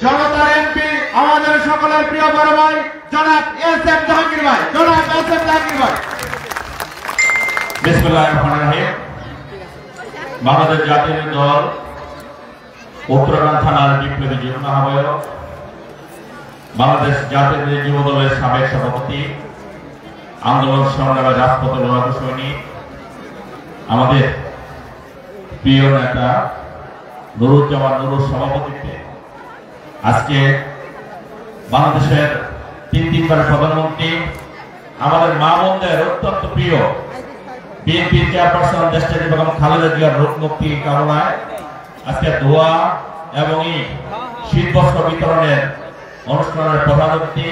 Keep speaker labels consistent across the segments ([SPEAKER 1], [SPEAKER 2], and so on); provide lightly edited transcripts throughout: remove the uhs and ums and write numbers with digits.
[SPEAKER 1] জনতার এমপি আমাদের সকলের প্রিয় বড় ভাই জনাব এস.এম. জাহাঙ্গীর ভাই। জনাব এস.এম. জাহাঙ্গীর ভাই।
[SPEAKER 2] বিসমিল্লাহির রহমানির রহিম। বাংলাদেশ জাতীয় দল উত্তরকান্ড থানার বিপ্লবী যুগ্ম আহ্বায়ক, বাংলাদেশ জাতীয় যুব দলের সাবেক সভাপতি, আন্দোলন সংগ্রামের রাজপথের লড়াকু সৈনিক, আমাদের প্রিয় নেতা নুরুজ্জামান নুরুর সভাপতিত্বে আজকে বাংলাদেশের তিনবারের প্রধানমন্ত্রী, আমাদের মা বোনদের অত্যন্ত প্রিয় বিএনপি চেয়ারপারসন দেশনেত্রী বেগম খালেদা জিয়ার রোগ মুক্তি কামনায় আজকে দোয়া এবং শীতবস্ত্র বিতরণের অনুষ্ঠানের প্রধান অতিথি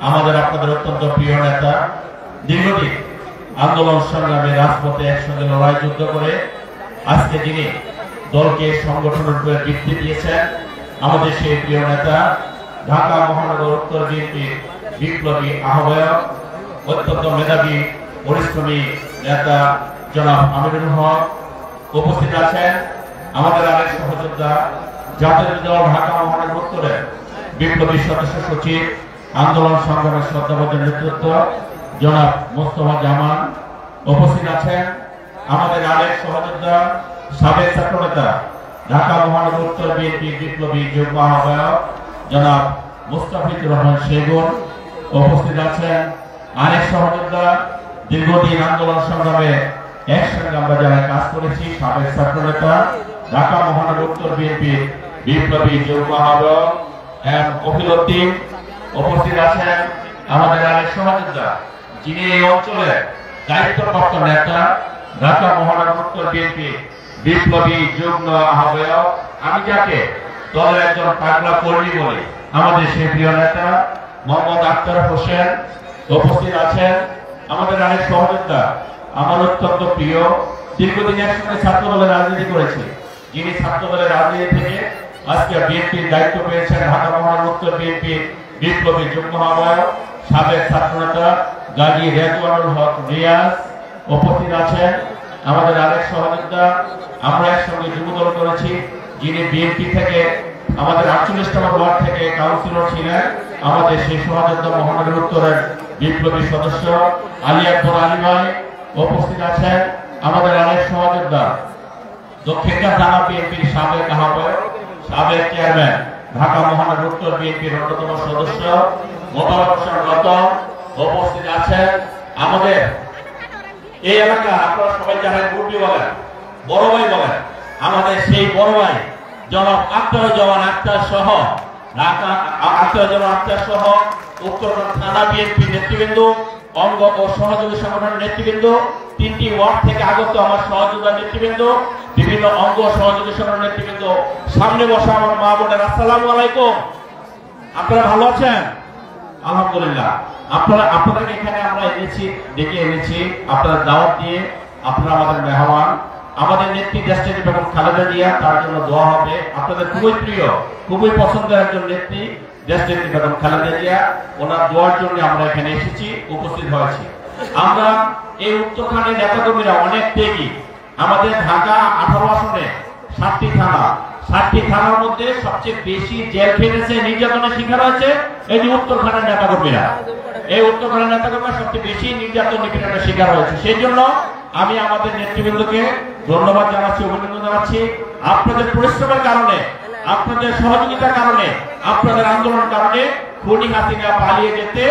[SPEAKER 2] আমাদের আপনাদের অত্যন্ত প্রিয় নেতা, দীর্ঘদিন আন্দোলন সংগ্রামে রাজপথে একসঙ্গে লড়াই যুদ্ধ করে আজকে যিনি দলকে সংগঠনের উপরে বৃদ্ধি দিয়েছেন, আমাদের সেই প্রিয় নেতা ঢাকা মহানগর উত্তর বিএনপির বিপ্লবী আহ্বায়ক, অত্যন্ত মেধাবী পরিশ্রমী নেতা জনাব আমিনুল হক। উপস্থিত আছেন আমাদের আরেক সহযোদ্ধা জাতীয় দল ঢাকা মহানগর উত্তরের বিপ্লবী সদস্য সচিব, আন্দোলন সংগ্রামের শ্রদ্ধাভাজন নেতৃত্ব জনাব মোস্তফা জামান। উপস্থিত আছেন আমাদের আরেক সহযোদ্ধা সাবেক ছাত্রনেতা ঢাকা মহানগর উত্তর বিএনপি বিপ্লবী যুগ্ম আহ্বায়ক জনাব মুস্তাফিজুর রহমান সেগুন। উপস্থিত আছেন আরেক সহযোদ্ধা, দীর্ঘদিন আন্দোলন সংগ্রামে একসঙ্গে আমরা যারা কাজ করেছি, সাবেক ছাত্রনেতা ঢাকা মহানগর উত্তর বিএনপির বিপ্লবী যুগ্ম আহ্বায়ক এম কফিলউদ্দিন। উপস্থিত আছেন আমাদের আরেক সহযোদ্ধা, যিনি এই অঞ্চলের দায়িত্বপ্রাপ্ত নেতা, ঢাকা মহানগর উত্তর বিএনপি বিপ্লবী যুগ্ম আহ্বায়ক, আমি যাকে দলের একজন পাগলা কর্মী বলি, আমাদের সেই প্রিয় নেতা মোহাম্মদ আখতার হোসেন। উপস্থিত আছেন আমাদের আরেক সহযোদ্ধা, আমার অত্যন্ত প্রিয়, দীর্ঘদিন একসঙ্গে ছাত্র দলের রাজনীতি করেছে, যিনি ছাত্র দলের রাজনীতি থেকে আজকে বিএনপির দায়িত্ব পেয়েছেন, ঢাকা মহানগর উত্তর বিএনপির বিপ্লবী যুগ্ম আহ্বায়ক, সাবেক ছাত্রনেতা গাজী রেজওয়ানুল হক রিয়াজ। উপস্থিত আছেন আমাদের আরেক সহযোদ্ধা, আমরা একসঙ্গে যুবদল করেছি, যিনি বিএনপি থেকে আমাদের 48তম ওয়ার্ড থেকে কাউন্সিলর ছিলেন, আমাদের সেই সহযোদ্ধা মহানগর উত্তরের বিপ্লবী সদস্য আলী আকবর আলী ভাই। উপস্থিত আছেন আমাদের আরেক সহযোদ্ধা দক্ষিণখান থানা বিএনপির সাবেক আহ্বায়ক, সাবেক চেয়ারম্যান, ঢাকা মহানগর উত্তর বিএনপির অন্যতম সদস্য মোবারক হোসেন রতন। উপস্থিত আছেন আমাদের এই এলাকা, আপনারা সবাই জানেন, মুরব্বী বলেন, বড় ভাই বলেন, আমাদের সেই বড় ভাই জনাব আখতারুজ্জামান আখতার সহ ঢাকা আখতারুজ্জামান আখতার সহ উত্তরকান্ড থানা বিএনপি নেতৃবৃন্দ, অঙ্গ ও সহযোগী সংগঠনের নেতৃবৃন্দ, 3টি ওয়ার্ড থেকে আগত আমার সহযোগী নেতৃবৃন্দ, বিভিন্ন অঙ্গ সহযোগী সংগঠনের নেতৃবৃন্দ, সামনে বসা আমার মা বোনের, আসসালামু আলাইকুম। আপনারা ভালো আছেন? আলহামদুলিল্লাহ। আপনাদেরকে এখানে আমরা ডেকে এনেছি আপনারা দাওয়াত দিয়ে, আপনারা আমাদের মেহমান। আমাদের নেত্রী দেশনেত্রী বেগম খালেদা জিয়া, তার জন্য দোয়া হবে। আপনাদের খুবই প্রিয়, খুবই পছন্দের একজন নেত্রী দেশনেত্রী বেগম খালেদা জিয়া, ওনার দোয়ার জন্য আমরা এখানে এসেছি, উপস্থিত হয়েছি। আমরা এই উত্তরখানের নেতাকর্মীরা অনেক ত্যাগী। আমাদের ঢাকা 18 আসনে 7টি থানা, 7টি থানার মধ্যে সবচেয়ে বেশি জেল খেটেছে, নির্যাতনের শিকার হয়েছে এই যে উত্তরখানের নেতাকর্মীরা। এই উত্তরখানের নেতাকর্মীরা সবচেয়ে বেশি নির্যাতন নিপীড়নের শিকার হয়েছে। সেই জন্য আমি আমাদের নেতৃবৃন্দকে ধন্যবাদ জানাচ্ছি, অভিনন্দন জানাচ্ছি। আপনাদের পরিশ্রমের কারণে, আপনাদের সহযোগিতার কারণে, আপনাদের আন্দোলনের কারণে খুনি হাসিনা পালিয়ে যেতে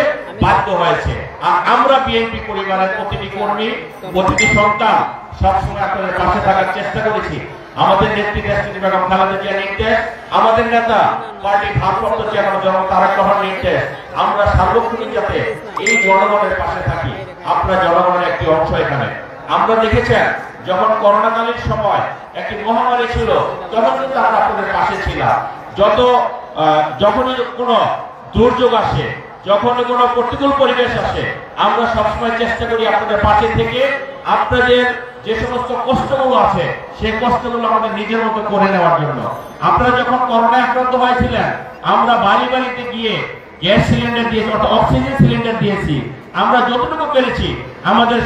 [SPEAKER 2] বাধ্য হয়েছে। আর আমরা বিএনপি পরিবারের প্রতিটি কর্মী, প্রতিটি সন্তান সবসময় আপনাদের পাশে থাকার চেষ্টা করেছি। আমাদের নেত্রী দেশনেত্রী বেগম খালেদা জিয়ার নির্দেশ, আমাদের নেতা পার্টির ভারপ্রাপ্ত চেয়ারম্যান জনাব তারেক রহমানের নির্দেশ, আমরা সার্বক্ষণিক যাতে এই জনগণের পাশে থাকি। আপনারা জনগণের একটি অংশ এখানে। আমরা দেখেছেন যখন করোনাকালীন সময় একটি মহামারী ছিল, তখন কিন্তু আমরা আপনাদের পাশে ছিলাম। যখনই কোনো দুর্যোগ আসে, যখনই কোনো প্রতিকূল পরিবেশ আসে, আমরা সবসময় চেষ্টা করি আপনাদের পাশে থেকে আপনাদের যে সমস্ত কষ্টগুলো আছে সেই কষ্টগুলো আমাদের নিজের মতো করে নেওয়ার জন্য। আপনারা যখন করোনায় আক্রান্ত হয়েছিলেন, আমরা বাড়ি বাড়িতে গিয়ে গ্যাস সিলিন্ডার দিয়েছি, অর্থাৎ অক্সিজেন সিলিন্ডার দিয়েছি। আমরা যতটুকু পেরেছি আমাদের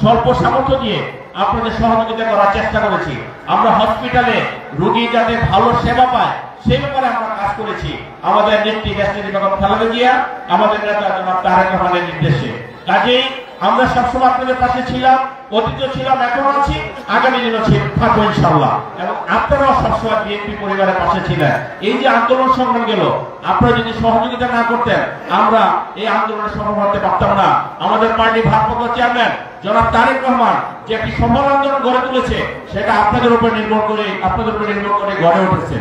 [SPEAKER 2] স্বল্প সামর্থ্য দিয়ে আপনাদের সহযোগিতা করার চেষ্টা করেছি। আমরা হসপিটালে রোগী যাতে ভালো সেবা পায় সেই ব্যাপারে আমরা কাজ করেছি। আমাদের নেত্রী দেশনেত্রী বেগম খালেদা জিয়া, আমাদের নেতা জনাব তারেক রহমানের নির্দেশে। কাজেই আমরা সবসময় আপনাদের পাশে ছিলাম, অতীতে ছিলাম, এখনো আছি, আগামী দিনও থাকবো ইনশাআল্লাহ। এবং আপনারাও সবসময় বিএনপি পরিবারের পাশে ছিলেন। এই যে আন্দোলন সংগ্রাম গেল, আপনারা যদি সহযোগিতা না করতেন আমরা এই আন্দোলনে সফল হতে পারতাম না। আমাদের পার্টি ভারপ্রাপ্ত চেয়ারম্যান জনাব তারেক রহমান যে একটি সফল আন্দোলন গড়ে তুলেছে, সেটা আপনাদের উপর নির্ভর করে গড়ে উঠেছে।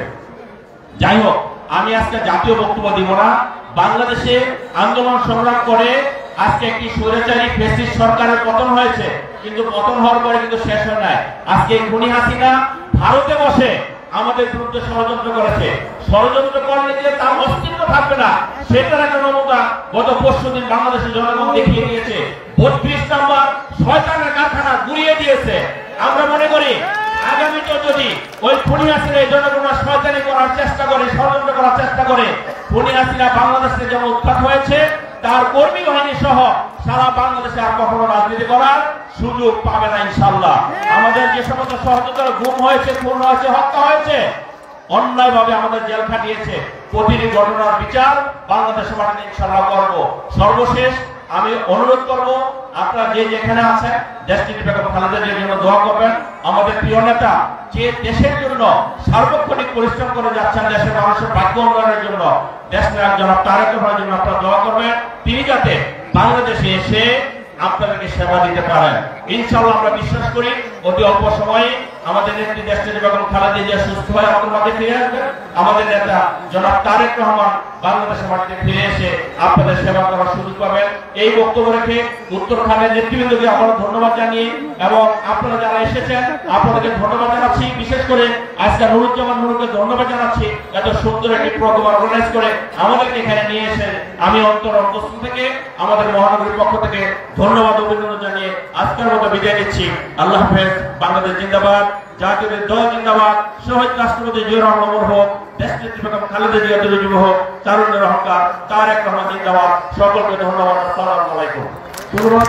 [SPEAKER 2] যাই হোক, আমি আজকে জাতীয় বক্তব্য দিব না। বাংলাদেশে আন্দোলন সংগ্রাম করে আজকে একটি স্বৈরাচারী ফ্যাসিস্ট সরকারের পতন হয়েছে, কিন্তু পতন হওয়ার পরে কিন্তু শেষ হয় নাই। আজকে খুনি হাসিনা ভারতে বসে আমাদের বিরুদ্ধে ষড়যন্ত্র করেছে। ষড়যন্ত্র করলে যে তার অস্তিত্ব থাকবে না, সেটার একটা নমুনা গত পরশুদিন বাংলাদেশের জনগণ দেখিয়ে দিয়েছে। 32 নম্বর শয়তানের কারখানা গুড়িয়ে দিয়েছে। আমরা মনে করি আগামীতে যদি ওই খুনি হাসিনা এই জনগণ শয়তানি করার চেষ্টা করে, ষড়যন্ত্র করার চেষ্টা করে, খুনি হাসিনা বাংলাদেশে যেমন উৎখাত হয়েছে, তার কর্মী বাহিনী সহ সারা বাংলাদেশে আর কখনো রাজনীতি করার সুযোগ পাবে না ইনশাআল্লাহ। আমাদের যে সমস্ত সহযোগিতার গুম হয়েছে, খুন হয়েছে, হত্যা হয়েছে, অন্যায়ভাবে আমাদের জেল খাটিয়েছে, প্রতিটি ঘটনার বিচার বাংলাদেশের মাটিতে ইনশাআল্লাহ করব। সর্বশেষ আমি অনুরোধ করব, আপনারা যে যেখানে আছেন দেশটির বেগম খালেদা জিয়ার জন্য দোয়া করবেন। আমাদের প্রিয় নেতা যে দেশের জন্য সার্বক্ষণিক পরিশ্রম করে যাচ্ছেন, দেশের মানুষের ভাগ্য উন্নয়নের জন্য, দেশের জনাব তারেক রহমানের জন্য আপনারা দোয়া করবেন, তিনি যাতে বাংলাদেশে এসে আপনাদেরকে সেবা দিতে পারেন। ইনশাআল্লাহ আমরা বিশ্বাস করি অতি অল্প সময়ে আমাদের নেত্রী দেশনেত্রী বেগম খালেদা জিয়া সুস্থ হয়ে আমাদের মাঝে ফিরে আসবেন। আমাদের নেতা জনাব তারেক রহমান বাংলাদেশের মাটিতে ফিরে এসে আপনাদের সেবা করার সুযোগ পাবেন। এই বক্তব্য রেখে উত্তরখানের নেতৃবৃন্দকে আমরা ধন্যবাদ জানিয়ে এবং আপনারা যারা এসেছেন আপনাদেরকে ধন্যবাদ জানাচ্ছি। বিশেষ করে আজকে নুরুজ্জামান নুরুকে ধন্যবাদ জানাচ্ছি, এত সুন্দর একটি প্রোগ্রাম অর্গানাইজ করে আমাদেরকে এখানে নিয়ে এসে আমি অন্তঃস্থল থেকে আমাদের মহানগরীর পক্ষ থেকে ধন্যবাদ অভিনন্দন জানিয়ে আজকের মতো বিদায় নিচ্ছি। আল্লাহ হাফেজ। বাংলাদেশ জিন্দাবাদ, জাতীয় দল জিন্দাবাদ, শহীদ রাষ্ট্রপতি জিয়াউর রহমান অমর হোক, দেশনেত্রী বেগম খালেদা জিয়া চিরজীবী হোক, তারুণ্যের অহংকার তারেক রহমান জিন্দাবাদ। সকলকে ধন্যবাদ। আসসালামু আলাইকুম।
[SPEAKER 1] ধন্যবাদ।